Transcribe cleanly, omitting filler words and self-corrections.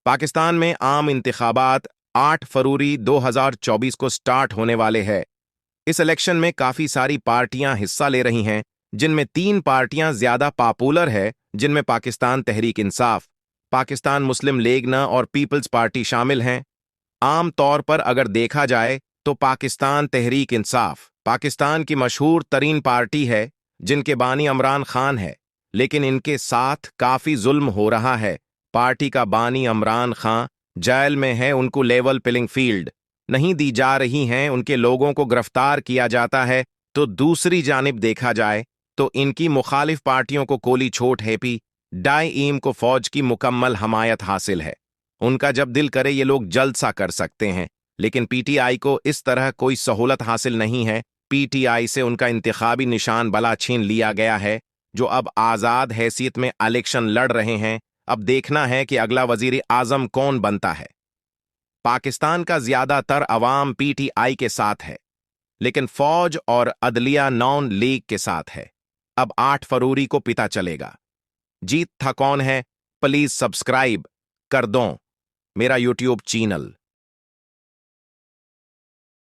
पाकिस्तान में आम इंतखाबात 8 फरवरी 2024 को स्टार्ट होने वाले हैं। इस इलेक्शन में काफी सारी पार्टियां हिस्सा ले रही हैं, जिनमें 3 पार्टियां ज्यादा पॉपुलर है, जिनमें पाकिस्तान तहरीक इंसाफ, पाकिस्तान मुस्लिम लीग न और पीपल्स पार्टी शामिल हैं। आम तौर पर अगर देखा जाए तो पाकिस्तान तहरीक इंसाफ पाकिस्तान की मशहूर तरीन पार्टी है, जिनके बानी इमरान खान है, लेकिन इनके साथ काफी जुल्म हो रहा है। पार्टी का बानी इमरान खान जेल में है, उनको लेवल प्लेइंग फील्ड नहीं दी जा रही हैं, उनके लोगों को गिरफ्तार किया जाता है। तो दूसरी जानिब देखा जाए तो इनकी मुखालिफ पार्टियों को कोली छोट हैपी डाईम को फौज की मुकम्मल हमायत हासिल है। उनका जब दिल करे ये लोग जलसा कर सकते हैं, लेकिन पीटीआई को इस तरह कोई सहूलत हासिल नहीं है। पीटीआई से उनका इंतखाबी निशान बला छीन लिया गया है, जो अब आज़ाद हैसियत में इलेक्शन लड़ रहे हैं। अब देखना है कि अगला वजीर आजम कौन बनता है। पाकिस्तान का ज्यादातर अवाम पीटीआई के साथ है, लेकिन फौज और अदलिया नॉन लीग के साथ है। अब 8 फरवरी को पता चलेगा जीत था कौन है। प्लीज सब्सक्राइब कर दो मेरा यूट्यूब चैनल।